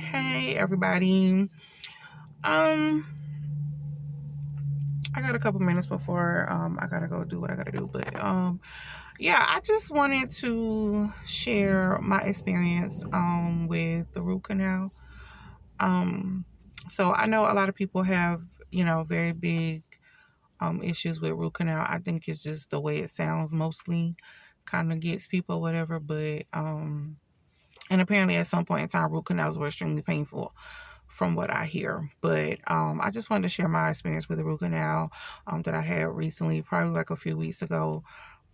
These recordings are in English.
Hey everybody. Um I got a couple minutes before I gotta go do what I gotta do. But yeah, I just wanted to share my experience with the root canal. Um so I know a lot of people have, very big issues with root canal. I think it's just the way it sounds mostly kind of gets people, whatever, but and apparently at some point in time root canals were extremely painful from what I hear. But I just wanted to share my experience with the root canal that I had recently, probably like a few weeks ago.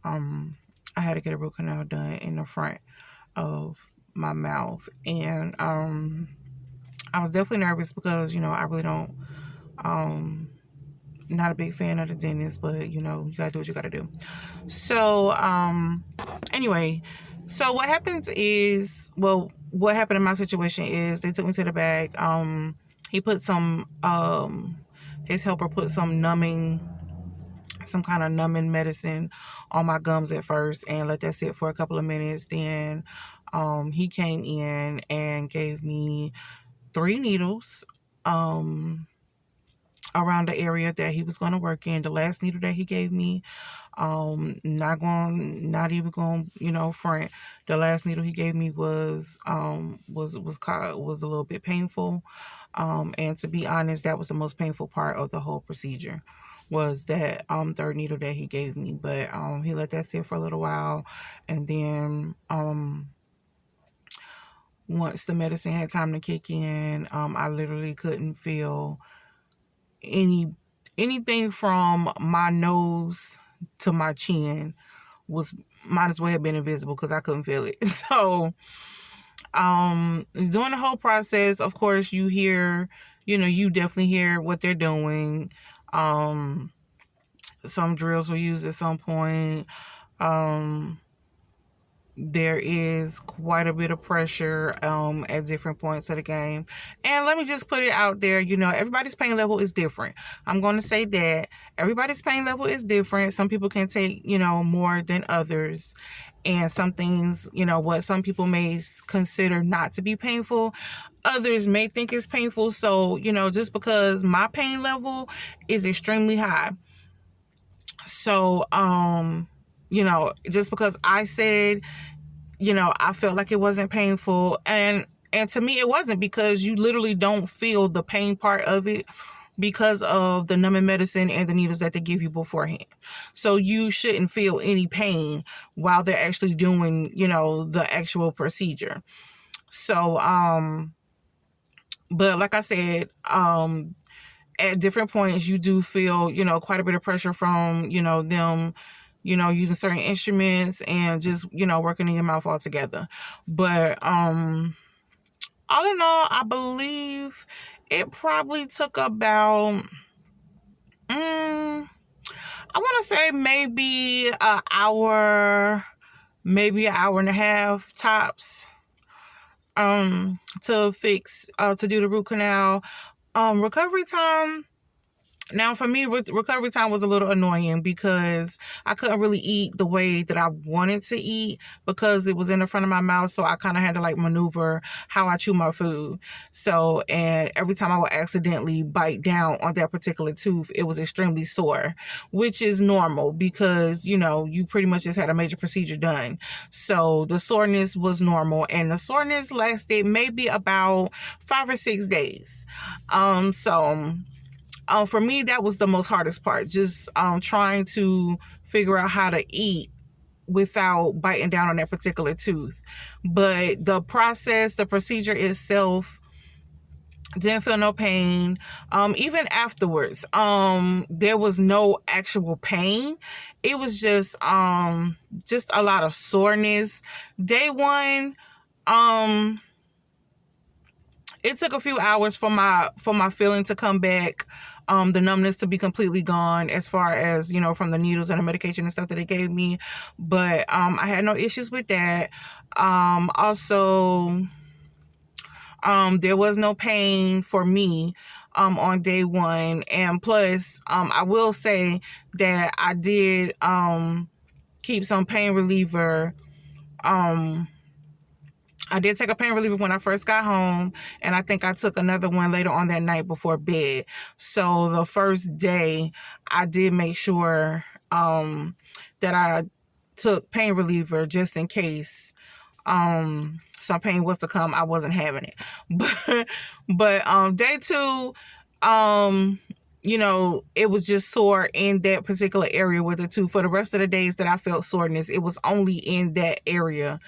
Um, I had to get a root canal done in the front of my mouth. And I was definitely nervous because, I really don't, not a big fan of the dentist, but, you gotta do what you gotta do. So, anyway, so what happens is, well, what happened in my situation is they took me to the back. He put his helper put some kind of numbing medicine on my gums at first and let that sit for a couple of minutes. Then, he came in and gave me 3 needles, around the area that he was going to work in. The last needle that he gave me, not even going, front. The last needle he gave me was a little bit painful. And to be honest, that was the most painful part of the whole procedure, was that third needle that he gave me. But he let that sit for a little while, and then once the medicine had time to kick in, I literally couldn't feel anything from my nose to my chin was might as well have been invisible because I couldn't feel it. So during the whole process, of course, you hear, you definitely hear what they're doing. Some drills were used at some point. There is quite a bit of pressure at different points of the game. And let me just put it out there, everybody's pain level is different. I'm going to say that everybody's pain level is different. Some people can take, more than others. And some things, what some people may consider not to be painful, others may think it's painful. So, just because my pain level is extremely high. So, just because I said, I felt like it wasn't painful, and to me it wasn't, because you literally don't feel the pain part of it because of the numbing medicine and the needles that they give you beforehand. So you shouldn't feel any pain while they're actually doing, the actual procedure. So, but like I said, at different points you do feel, quite a bit of pressure from, them, using certain instruments and just, working in your mouth altogether. But all in all, I believe it probably took about, I want to say maybe an hour, maybe an hour and a half tops, to do the root canal. Recovery time. Now, for me, recovery time was a little annoying because I couldn't really eat the way that I wanted to eat because it was in the front of my mouth. So I kind of had to maneuver how I chew my food. So, and every time I would accidentally bite down on that particular tooth, it was extremely sore, which is normal because, you pretty much just had a major procedure done. So the soreness was normal, and the soreness lasted maybe about 5 or 6 days. For me, that was the most hardest part, just trying to figure out how to eat without biting down on that particular tooth. But the procedure itself, didn't feel no pain. Even afterwards, there was no actual pain. It was just a lot of soreness. Day one, it took a few hours for my feeling to come back, the numbness to be completely gone, as far as, from the needles and the medication and stuff that they gave me. But I had no issues with that. Also, there was no pain for me on day one. And plus, I will say that I did keep some pain reliever I did take a pain reliever when I first got home, and I think I took another one later on that night before bed. So the first day, I did make sure that I took pain reliever just in case some pain was to come. I wasn't having it. But day 2, you know, it was just sore in that particular area with it too. For the rest of the days that I felt soreness, it was only in that area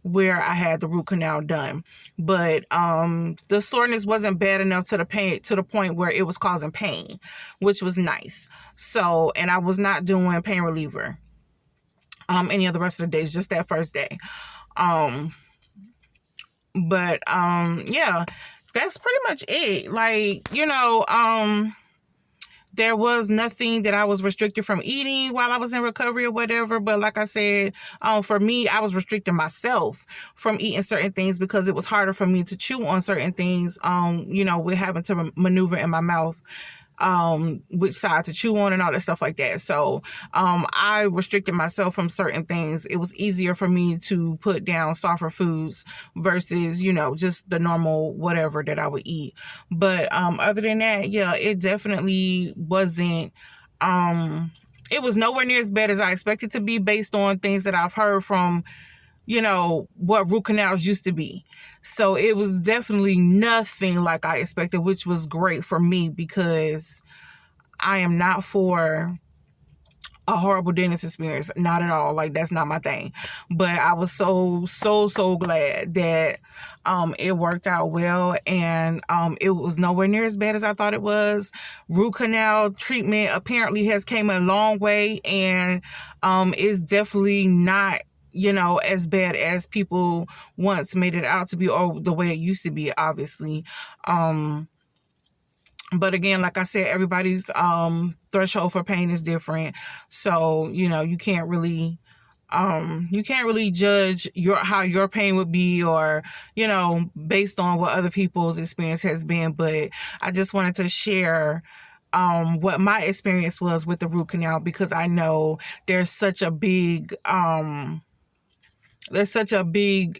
where I had the root canal done. But the soreness wasn't bad enough to the point where it was causing pain, which was nice. So, and I was not doing pain reliever any of the rest of the days, just that first day. Yeah, that's pretty much it. Like, you know, there was nothing that I was restricted from eating while I was in recovery or whatever. But like I said, for me, I was restricting myself from eating certain things because it was harder for me to chew on certain things, you know, with having to maneuver in my mouth, which side to chew on and all that stuff like that. So I restricted myself from certain things. It was easier for me to put down softer foods versus, you know, just the normal whatever that I would eat. But other than that, yeah, it definitely wasn't, it was nowhere near as bad as I expected to be based on things that I've heard from, you know, what root canals used to be. So it was definitely nothing like I expected, which was great for me because I am not for a horrible dentist experience. Not at all. Like, that's not my thing. But I was so glad that it worked out well, and it was nowhere near as bad as I thought it was. Root canal treatment apparently has came a long way, and is definitely not, you know, as bad as people once made it out to be, or the way it used to be, obviously. But again, like I said, everybody's threshold for pain is different. So, you know, you can't really judge how your pain would be, or, you know, based on what other people's experience has been. But I just wanted to share what my experience was with the root canal, because I know there's such a big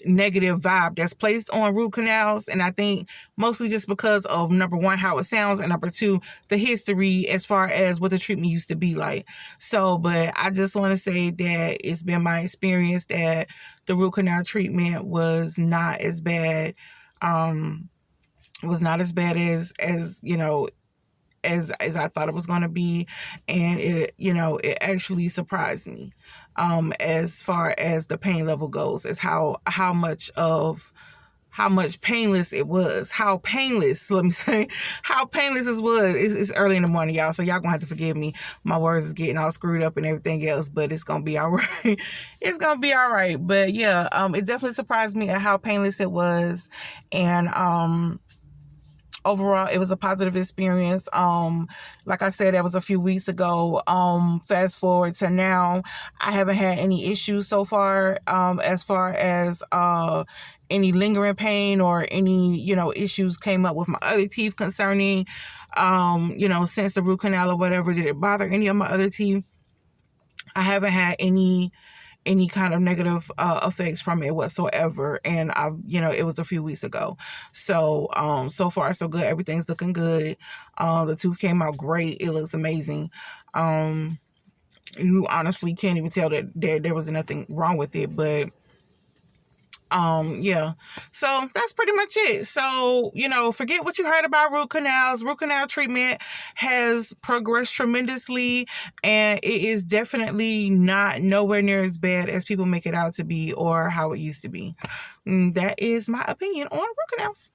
negative vibe that's placed on root canals. And I think mostly just because of, number one, how it sounds, and number two, the history as far as what the treatment used to be like. So, but I just want to say that it's been my experience that the root canal treatment was not as bad, as you know, as I thought it was going to be. And it, you know, it actually surprised me as far as the pain level goes, is how much painless it was. How painless, let me say, how painless it was. It's early in the morning, y'all, so y'all gonna have to forgive me. My words is getting all screwed up and everything else, but it's gonna be all right. It's gonna be all right. But yeah, it definitely surprised me at how painless it was. And overall, it was a positive experience. Like I said, that was a few weeks ago. Fast forward to now, I haven't had any issues so far, as far as any lingering pain or any, you know, issues came up with my other teeth concerning, you know, since the root canal or whatever. Did it bother any of my other teeth? I haven't had any kind of negative effects from it whatsoever. And you know, it was a few weeks ago. So so far so good. Everything's looking good. The tooth came out great. It looks amazing. You honestly can't even tell that there was nothing wrong with it. But yeah, so that's pretty much it. So, you know, forget what you heard about root canals. Root canal treatment has progressed tremendously, and it is definitely not nowhere near as bad as people make it out to be, or how it used to be. That is my opinion on root canals.